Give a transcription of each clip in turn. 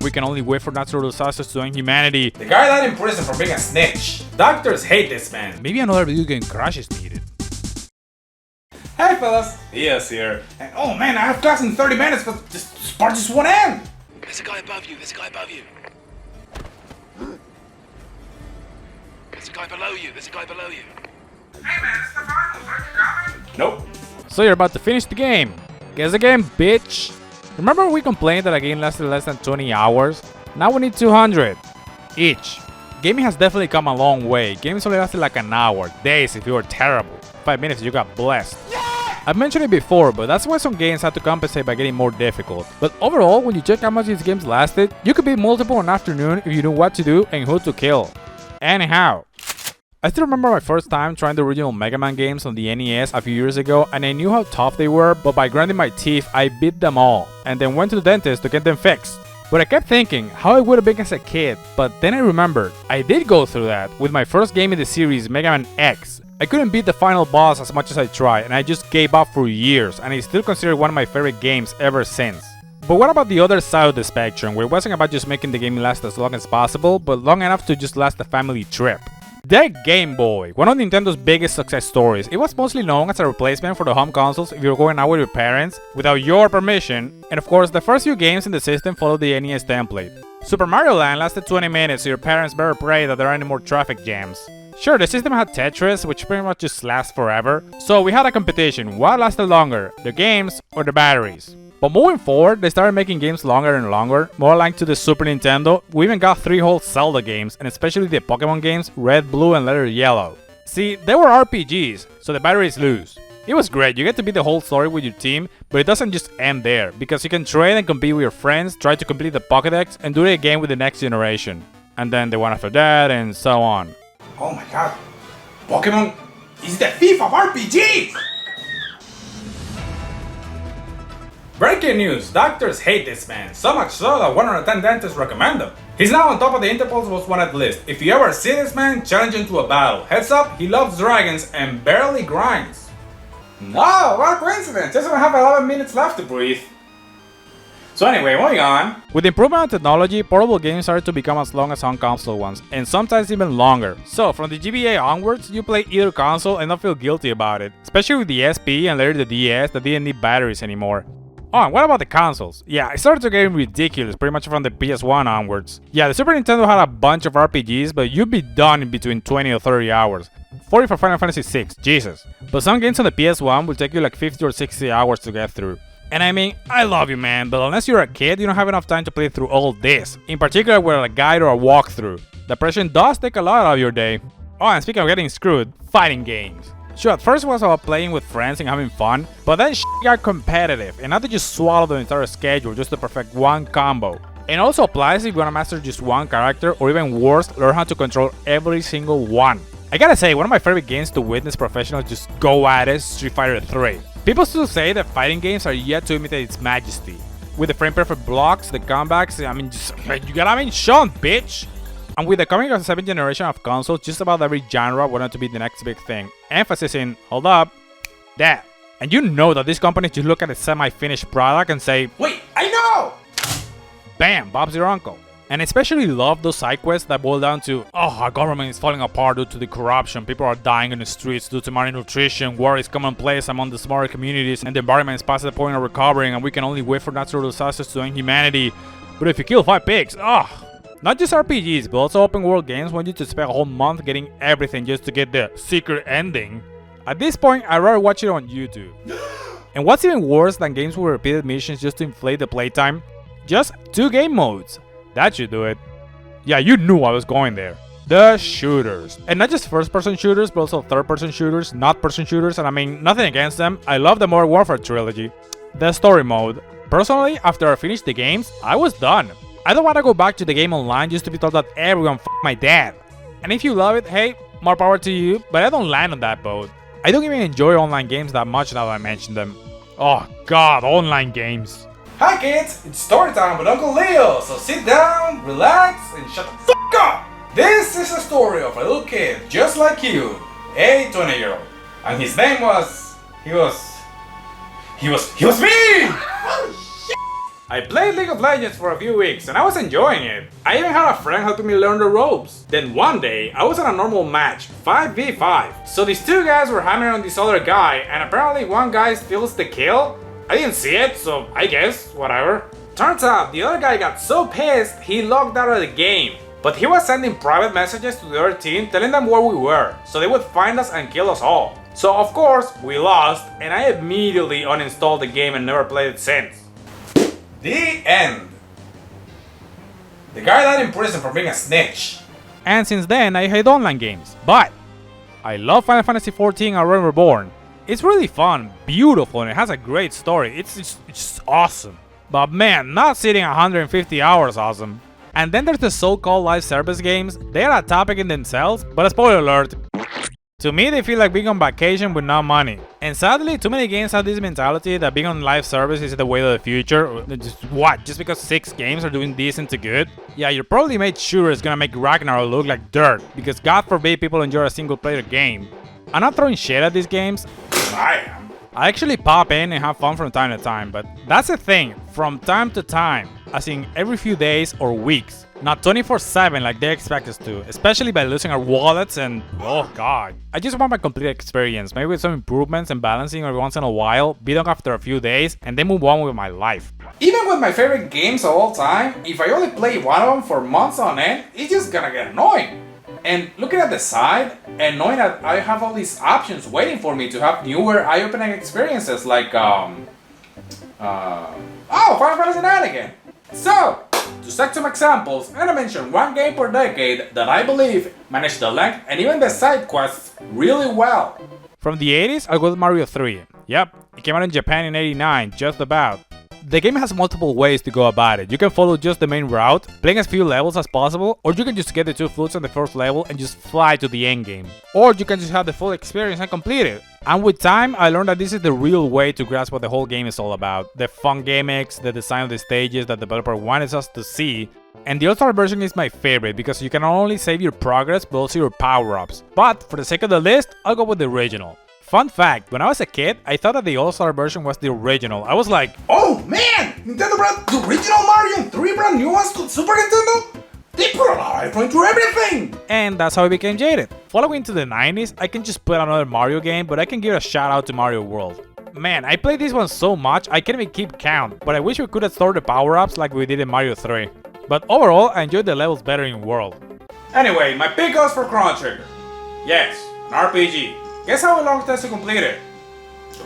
We can only wait for natural disasters to end humanity. The guy died in prison for being a snitch. Doctors hate this man. Maybe another video game crash is needed. Hey fellas, Diaz here. And oh man, I have class in 30 minutes, but this part just won't end. There's a guy above you, there's a guy above you. There's a guy below you, there's a guy below you. Hey man, it's the finals, aren't you coming? Nope. So you're about to finish the game. Guess again, bitch. Remember we complained that a game lasted less than 20 hours? Now we need 200 each. Gaming has definitely come a long way. Games only lasted like an hour, days if you were terrible. 5 minutes if you got blessed. I've mentioned it before, but that's why some games had to compensate by getting more difficult. But overall, when you check how much these games lasted, you could beat multiple in an afternoon if you knew what to do and who to kill. Anyhow, I still remember my first time trying the original Mega Man games on the NES a few years ago, and I knew how tough they were, but by grinding my teeth, I beat them all, and then went to the dentist to get them fixed. But I kept thinking how I would have been as a kid, but then I remembered, I did go through that with my first game in the series, Mega Man X. I couldn't beat the final boss as much as I tried, and I just gave up for years, and it's still considered one of my favorite games ever since. But what about the other side of the spectrum, where it wasn't about just making the game last as long as possible, but long enough to just last a family trip? The Game Boy, one of Nintendo's biggest success stories. It was mostly known as a replacement for the home consoles if you were going out with your parents, without your permission, and of course the first few games in the system followed the NES template. Super Mario Land lasted 20 minutes, so your parents better pray that there are any more traffic jams. Sure, the system had Tetris, which pretty much just lasts forever, so we had a competition, what lasted longer, the games or the batteries? But moving forward, they started making games longer and longer, more like to the Super Nintendo. We even got 3 whole Zelda games, and especially the Pokemon games, Red, Blue, and Letter Yellow. See, they were RPGs, so the batteries lose. It was great, you get to beat the whole story with your team, but it doesn't just end there, because you can trade and compete with your friends, try to complete the Pokédex, and do it again with the next generation. And then the one after that, and so on. Oh my god, Pokemon is the thief of RPGs! Breaking news, doctors hate this man, so much so that 1 out of 10 dentists recommend him. He's now on top of the Interpol's most wanted list. If you ever see this man, challenge him to a battle. Heads up, he loves dragons and barely grinds. No, what a coincidence, just gonna have 11 minutes left to breathe. So anyway, moving on. With improvement in technology, portable games started to become as long as on-console ones, and sometimes even longer. So from the GBA onwards, you play either console and not feel guilty about it. Especially with the SP and later the DS that didn't need batteries anymore. Oh, and what about the consoles? Yeah, it started to get ridiculous pretty much from the PS1 onwards. Yeah, the Super Nintendo had a bunch of RPGs, but you'd be done in between 20 or 30 hours. 40 for Final Fantasy VI, Jesus. But some games on the PS1 will take you like 50 or 60 hours to get through. And I mean, I love you man, but unless you're a kid, you don't have enough time to play through all this. In particular with a guide or a walkthrough. The pressure does take a lot out of your day. Oh, and speaking of getting screwed, fighting games. Sure, at first it was about playing with friends and having fun, but then shit got competitive, and not to just swallow the entire schedule just to perfect one combo. It also applies if you wanna master just one character, or even worse, learn how to control every single one. I gotta say, one of my favorite games to witness professionals just go at is Street Fighter 3. People still say that fighting games are yet to imitate its majesty. With the frame-perfect blocks, the comebacks, I mean, just, you gotta shown, bitch! And with the coming of the 7th generation of consoles, just about every genre wanted to be the next big thing. Emphasis in, hold up, that. And you know that these companies just look at a semi-finished product and say, wait, I know! Bam, Bob's your uncle. And I especially love those side quests that boil down to, oh, our government is falling apart due to the corruption, people are dying in the streets due to malnutrition, war is commonplace among the smaller communities, and the environment is past the point of recovering, and we can only wait for natural disasters to end humanity. But if you kill 5 pigs, oh! Not just RPGs, but also open world games want you to spend a whole month getting everything just to get the secret ending. At this point, I'd rather watch it on YouTube. And what's even worse than games with repeated missions just to inflate the playtime? Just 2 game modes. That should do it. Yeah, you knew I was going there. The shooters. And not just first-person shooters, but also third-person shooters, not-person shooters, and I mean, nothing against them. I love the Modern Warfare trilogy. The story mode. Personally, after I finished the games, I was done. I don't want to go back to the game online just to be told that everyone f*** my dad. And if you love it, hey, more power to you, but I don't land on that boat. I don't even enjoy online games that much now that I mention them. Oh god, online games. Hi kids, it's story time with Uncle Leo, so sit down, relax, and shut the f*** up! This is a story of a little kid just like you, a 20-year-old. And his name was... He was me! I played League of Legends for a few weeks and I was enjoying it. I even had a friend helping me learn the ropes. Then one day, I was in a normal match, 5v5. So these two guys were hammering on this other guy and apparently one guy steals the kill. I didn't see it, so I guess, whatever. Turns out, the other guy got so pissed, he logged out of the game. But he was sending private messages to the other team telling them where we were, so they would find us and kill us all. So of course, we lost, and I immediately uninstalled the game and never played it since. The end. The guy died in prison for being a snitch. And since then, I hate online games. But I love Final Fantasy XIV and Realm Reborn. It's really fun, beautiful, and it has a great story. It's just awesome. But man, not sitting 150 hours awesome. And then there's the so-called live service games. They are a topic in themselves, but a spoiler alert. To me, they feel like being on vacation with no money. And sadly, too many games have this mentality that being on live service is the way of the future. Just because 6 games are doing decent to good? Yeah, you probably made sure it's gonna make Ragnarok look like dirt, because God forbid people enjoy a single player game. I'm not throwing shit at these games. I am. I actually pop in and have fun from time to time, but that's the thing, from time to time, as in every few days or weeks. Not 24/7 like they expect us to, especially by losing our wallets and oh god. I just want my complete experience, maybe with some improvements and balancing every once in a while, beat up after a few days, and then move on with my life. Even with my favorite games of all time, if I only play one of them for months on end, it's just gonna get annoying. And looking at the side, and knowing that I have all these options waiting for me to have newer eye-opening experiences like, Final Fantasy IX again. So, to set some examples, I'm gonna mention one game per decade that I believe managed the length and even the side quests really well. From the 80s, I'll go with Mario 3. Yep, it came out in Japan in 89, just about. The game has multiple ways to go about it. You can follow just the main route, playing as few levels as possible, or you can just get the 2 flutes on the first level and just fly to the end game. Or you can just have the full experience and complete it. And with time, I learned that this is the real way to grasp what the whole game is all about. The fun gimmicks, the design of the stages that the developer wanted us to see. And the All-Star version is my favorite because you can not only save your progress but also your power-ups. But for the sake of the list, I'll go with the original. Fun fact, when I was a kid, I thought that the All-Star version was the original. I was like, oh man! Nintendo brought the original Mario and 3 brand new ones to Super Nintendo? They put a lot of effort into everything! And that's how I became jaded. Following into the 90s, I can just put another Mario game, but I can give a shout out to Mario World. Man, I played this one so much, I can't even keep count, but I wish we could have stored the power-ups like we did in Mario 3. But overall, I enjoyed the levels better in World. Anyway, my pick goes for Chrono Trigger. Yes, an RPG. Guess how long it takes to complete it?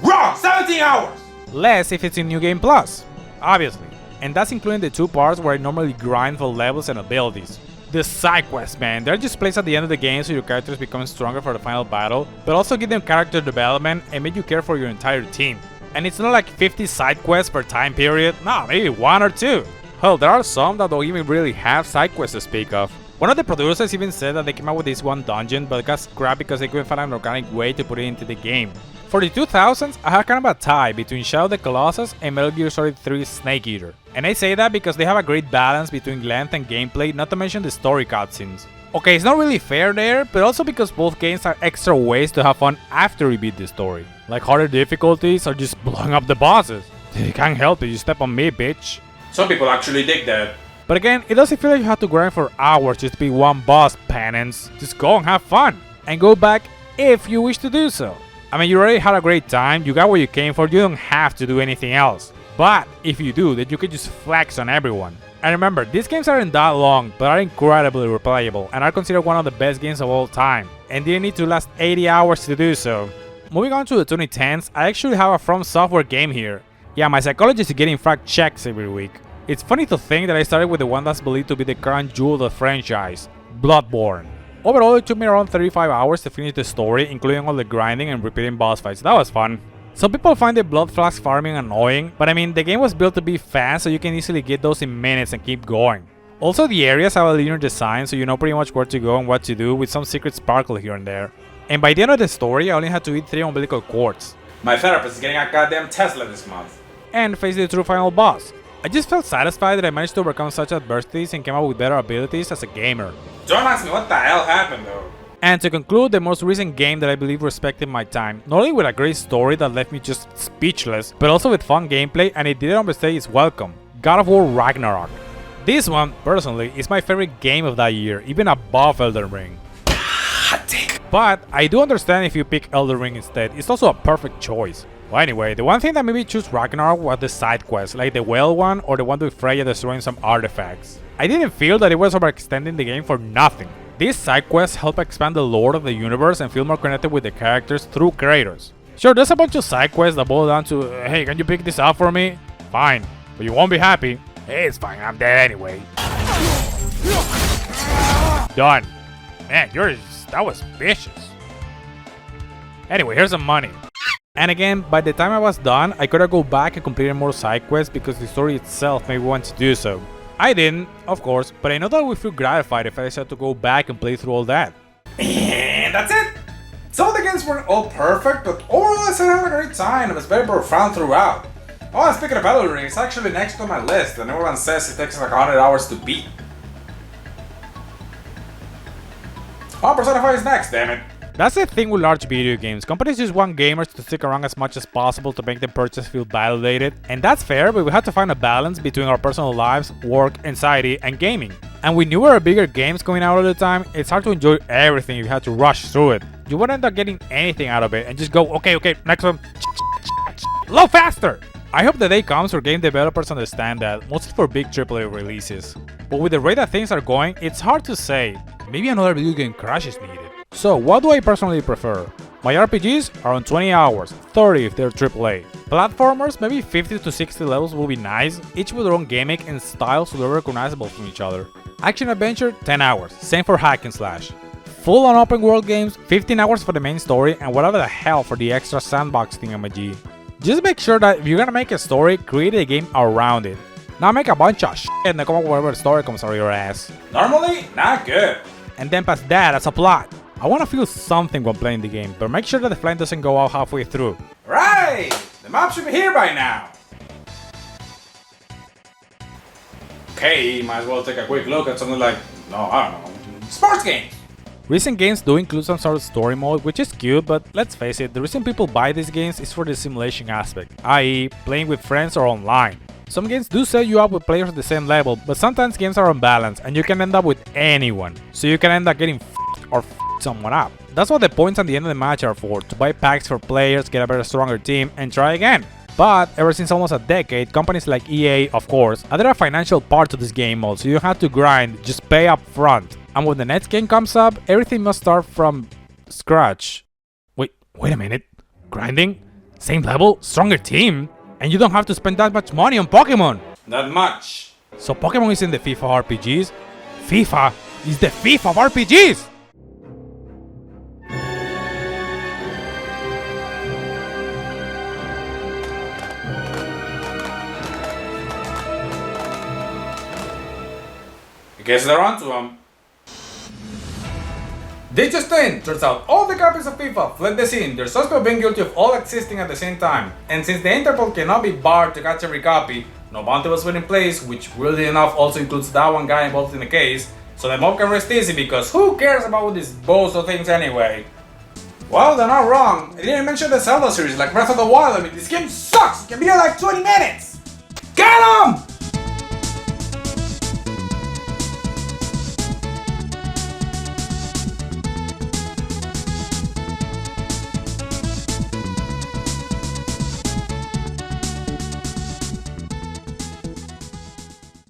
Wrong! 17 hours! Less if it's in New Game Plus, obviously. And that's including the 2 parts where I normally grind for levels and abilities. The side quests, man, they're just placed at the end of the game so your characters become stronger for the final battle, but also give them character development and make you care for your entire team. And it's not like 50 side quests per time period, no, maybe 1 or 2. Hell, there are some that don't even really have side quests to speak of. One of the producers even said that they came out with this one dungeon, but it got scrapped because they couldn't find an organic way to put it into the game. For the 2000s, I had kind of a tie between Shadow of the Colossus and Metal Gear Solid 3's Snake Eater. And I say that because they have a great balance between length and gameplay, not to mention the story cutscenes. Okay, it's not really fair there, but also because both games are extra ways to have fun after you beat the story. Like harder difficulties or just blowing up the bosses. You can't help it, you step on me, bitch. Some people actually dig that. But again, it doesn't feel like you have to grind for hours just to be one boss, penance. Just go and have fun. And go back if you wish to do so. I mean, you already had a great time, you got what you came for, you don't have to do anything else. But if you do, then you can just flex on everyone. And remember, these games aren't that long, but are incredibly replayable, and are considered one of the best games of all time. And didn't need to last 80 hours to do so. Moving on to the 2010s, I actually have a From Software game here. Yeah, my psychologist is getting fact checks every week. It's funny to think that I started with the one that's believed to be the crown jewel of the franchise, Bloodborne. Overall, it took me around 35 hours to finish the story, including all the grinding and repeating boss fights. That was fun. Some people find the blood flask farming annoying, but I mean, the game was built to be fast so you can easily get those in minutes and keep going. Also, the areas have a linear design so you know pretty much where to go and what to do, with some secret sparkle here and there. And by the end of the story, I only had to eat 3 umbilical cords. My therapist is getting a goddamn Tesla this month. And face the true final boss. I just felt satisfied that I managed to overcome such adversities and came up with better abilities as a gamer. Don't ask me what the hell happened though. And to conclude, the most recent game that I believe respected my time, not only with a great story that left me just speechless, but also with fun gameplay, and it didn't overstay its welcome. God of War Ragnarok. This one, personally, is my favorite game of that year, even above Elden Ring. But I do understand if you pick Elden Ring instead, it's also a perfect choice. Well, anyway, the one thing that made me choose Ragnarok was the side quest, like the whale one or the one with Freya destroying some artifacts. I didn't feel that it was overextending the game for nothing. These side quests help expand the lore of the universe and feel more connected with the characters through Kratos. Sure, there's a bunch of side quests that boil down to, hey, can you pick this up for me? Fine, but you won't be happy. Hey, it's fine, I'm dead anyway. Done. Man, that was vicious. Anyway, here's some money. And again, by the time I was done, I could go back and complete more side quests because the story itself made me want to do so. I didn't, of course, but I know that I would feel gratified if I decided to go back and play through all that. And that's it! Some of the games weren't all perfect, but overall I still had a great time and it was very profound throughout. Oh, and speaking of Elden Ring, it's actually next on my list and everyone says it takes like 100 hours to beat. Oh, Persona 5 is next, damn it. That's the thing with large video games. Companies just want gamers to stick around as much as possible to make the purchase feel validated. And that's fair, but we have to find a balance between our personal lives, work, anxiety, and gaming. And with newer or bigger games coming out all the time, it's hard to enjoy everything if you have to rush through it. You won't end up getting anything out of it and just go, okay, next one. Load faster! I hope the day comes where game developers understand that, mostly for big AAA releases. But with the rate that things are going, it's hard to say. Maybe another video game crash is needed. So, what do I personally prefer? My RPGs are on 20 hours, 30 if they're AAA. Platformers, maybe 50 to 60 levels will be nice, each with their own gimmick and style so they're recognizable from each other. Action adventure, 10 hours, same for hack and slash. Full on open world games, 15 hours for the main story and whatever the hell for the extra sandbox thingamajig. Just make sure that if you're gonna make a story, create a game around it. Not make a bunch of shit and then come up with whatever story comes out of your ass. Normally, not good. And then past that as a plot. I want to feel something when playing the game, but make sure that the flame doesn't go out halfway through. Right! The map should be here by now. Okay, might as well take a quick look at something like, I don't know, sports games. Recent games do include some sort of story mode, which is cute, but let's face it, the reason people buy these games is for the simulation aspect, i.e. playing with friends or online. Some games do set you up with players at the same level, but sometimes games are unbalanced and you can end up with anyone, so you can end up getting or someone up. That's what the points at the end of the match are for, to buy packs for players, get a better, stronger team, and try again. But ever since almost a decade, companies like EA, of course, added a financial part to this game mode, so you don't have to grind, just pay up front. And when the next game comes up, everything must start from scratch. Wait a minute. Grinding? Same level? Stronger team? And you don't have to spend that much money on Pokemon! Not much. So Pokemon is in the FIFA RPGs? FIFA is the FIFA of RPGs! Guess they're onto them. They just in! Turns out all the copies of FIFA fled the scene. They're suspect of being guilty of all existing at the same time. And since the Interpol cannot be barred to catch every copy, no bounty was put in place, which weirdly enough also includes that one guy involved in the case, so the mob can rest easy because who cares about these bozo things anyway? Well, they're not wrong. They didn't mention the Zelda series like Breath of the Wild. I mean, this game sucks! It can be in like 20 minutes! Get 'em!